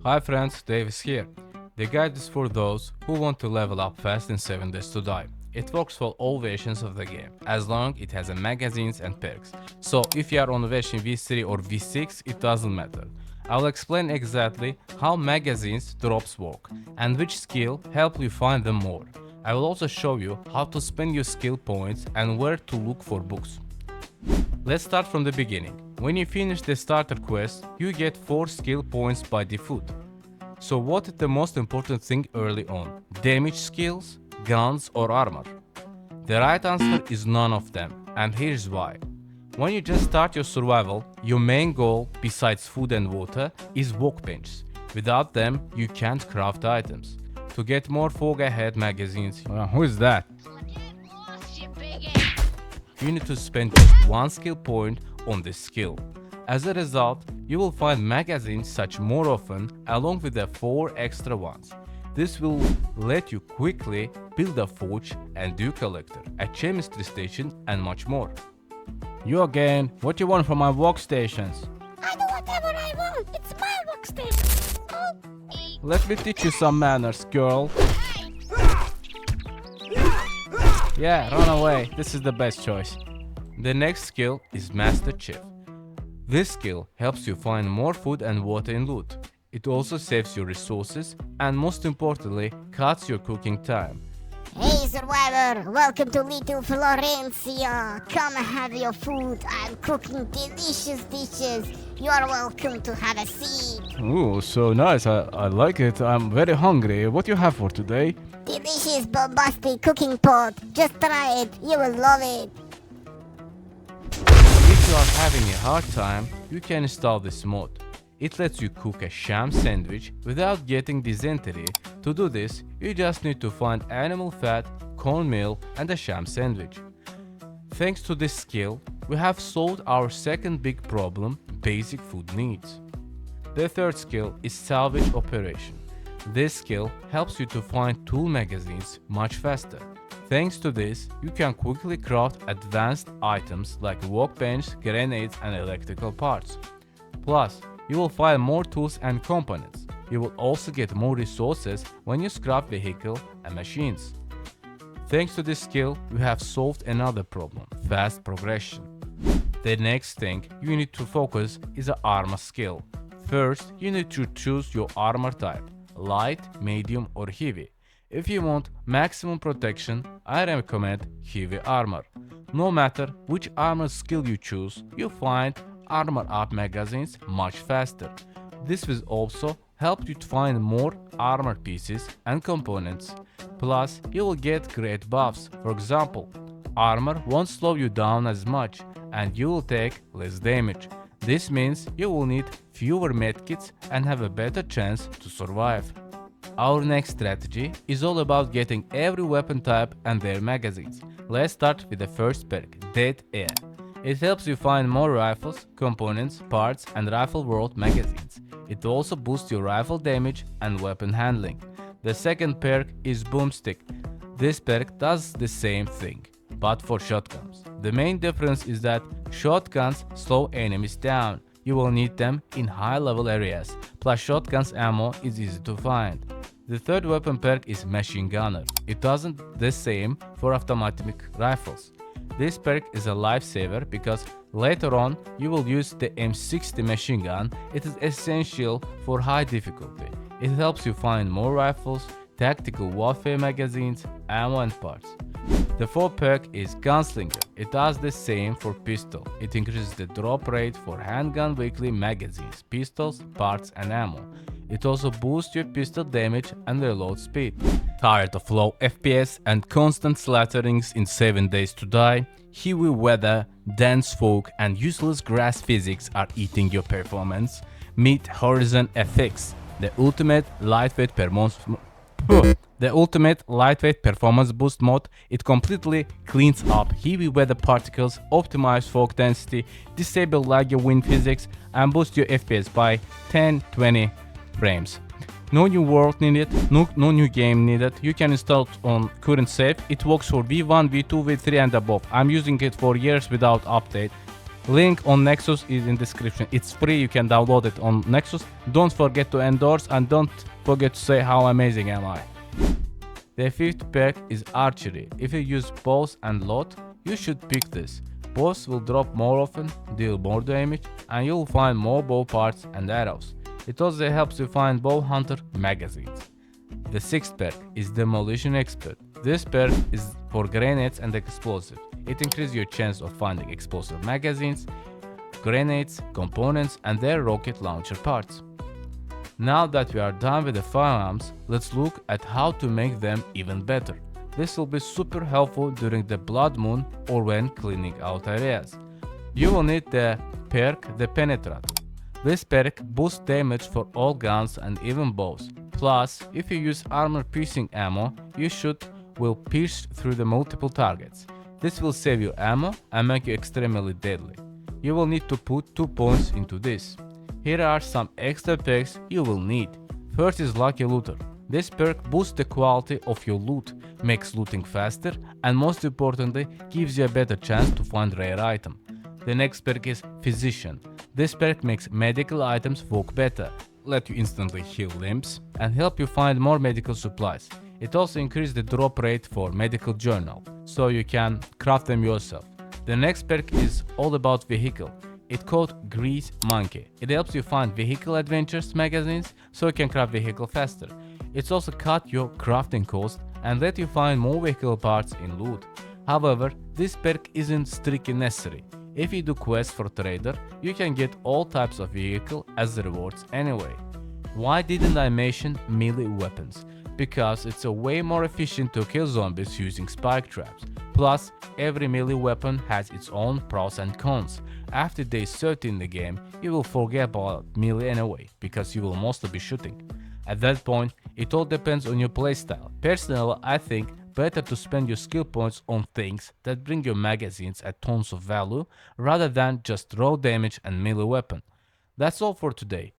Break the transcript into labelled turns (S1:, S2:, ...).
S1: Hi friends, Davis here. The guide is for those who want to level up fast in 7 days to die. It works for all versions of the game, as long it has a magazines and perks. So if you are on version V3 or V6, it doesn't matter. I'll explain exactly how magazines drops work, and which skill help you find them more. I will also show you how to spend your skill points and where to look for books. Let's start from the beginning. When you finish the starter quest, you get 4 skill points by default. So what is the most important thing early on? Damage skills, guns or armor? The right answer is none of them, and here's why. When you just start your survival, your main goal, besides food and water, is workbenches. Without them, you can't craft items. To get more fog ahead magazines, who is that? You need to spend just 1 skill point on this skill. As a result, you will find magazines such more often along with the 4 extra ones. This will let you quickly build a forge and do collector, a chemistry station and much more.
S2: You again, what you want from my workstations?
S3: I do whatever I want. It's my workstation. Oh.
S2: Let me teach you some manners, girl. Yeah, run away. This is the best choice.
S1: The next skill is Master Chef. This skill helps you find more food and water in loot. It also saves your resources and most importantly, cuts your cooking time.
S3: Hey survivor, welcome to Little Florencia. Come have your food. I'm cooking delicious dishes. You are welcome to have a seat.
S2: Ooh, so nice. I like it. I'm very hungry. What do you have for today?
S3: Delicious bombastic cooking pot. Just try it. You will love it.
S1: If you are having a hard time, you can install this mod. It lets you cook a sham sandwich without getting dysentery. To do this, you just need to find animal fat, cornmeal and a sham sandwich. Thanks to this skill, we have solved our second big problem, basic food needs. The third skill is Salvage Operation. This skill helps you to find tool magazines much faster. Thanks to this, you can quickly craft advanced items like workbench, grenades and electrical parts. Plus, you will find more tools and components. You will also get more resources when you scrap vehicle and machines. Thanks to this skill, we have solved another problem, fast progression. The next thing you need to focus is the armor skill. First, you need to choose your armor type, light, medium or heavy. If you want maximum protection, I recommend heavy armor. No matter which armor skill you choose, you'll find armor up magazines much faster. This will also help you to find more armor pieces and components. Plus, you will get great buffs. For example, armor won't slow you down as much and you will take less damage. This means you will need fewer medkits and have a better chance to survive. Our next strategy is all about getting every weapon type and their magazines. Let's start with the first perk, Dead Air. It helps you find more rifles, components, parts and rifle world magazines. It also boosts your rifle damage and weapon handling. The second perk is Boomstick. This perk does the same thing, but for shotguns. The main difference is that shotguns slow enemies down. You will need them in high level areas, plus shotguns ammo is easy to find. The third weapon perk is Machine Gunner. It doesn't the same for automatic rifles. This perk is a lifesaver because later on you will use the M60 machine gun. It is essential for high difficulty. It helps you find more rifles, tactical warfare magazines, ammo and parts. The fourth perk is Gunslinger. It does the same for pistol. It increases the drop rate for Handgun Weekly magazines, pistols, parts and ammo. It also boosts your pistol damage and reload speed. Tired of low FPS and constant slatterings in 7 days to die? Heavy weather, dense fog and useless grass physics are eating your performance? Meet Horizon FX, the ultimate lightweight performance boost mod. It completely cleans up heavy weather particles, optimizes fog density, disables laggy wind physics and boosts your FPS by 10-20 frames. No new world needed, no new game needed. You can install it on current save. It works for V1, V2, V3 and above. I'm using it for years without update. Link on Nexus is in description. It's free, you can download it on Nexus. Don't forget to endorse and don't forget to say how amazing am I. The fifth perk is archery. If you use bows and load, you should pick this. Bows will drop more often, deal more damage, and you'll find more bow parts and arrows. It also helps you find bow hunter magazines. The sixth perk is Demolition Expert. This perk is for grenades and explosives. It increases your chance of finding explosive magazines, grenades, components, and their rocket launcher parts. Now that we are done with the firearms, let's look at how to make them even better. This will be super helpful during the blood moon or when cleaning out areas. You will need the perk, the Penetrator. This perk boosts damage for all guns and even bows. Plus, if you use armor-piercing ammo, will pierce through the multiple targets. This will save you ammo and make you extremely deadly. You will need to put 2 points into this. Here are some extra perks you will need. First is Lucky Looter. This perk boosts the quality of your loot, makes looting faster, and most importantly, gives you a better chance to find rare item. The next perk is Physician. This perk makes medical items work better, let you instantly heal limbs, and help you find more medical supplies. It also increases the drop rate for medical journal, so you can craft them yourself. The next perk is all about vehicle. It's called Grease Monkey. It helps you find vehicle adventures magazines, so you can craft vehicle faster. It's also cut your crafting cost and let you find more vehicle parts in loot. However, this perk isn't strictly necessary. If you do quests for trader, you can get all types of vehicle as rewards anyway. Why didn't I mention melee weapons? Because it's a way more efficient to kill zombies using spike traps. Plus, every melee weapon has its own pros and cons. After day 30 in the game, you will forget about melee anyway, because you will mostly be shooting. At that point, it all depends on your playstyle. Personally, I think better to spend your skill points on things that bring your magazines at tons of value, rather than just raw damage and melee weapon. That's all for today.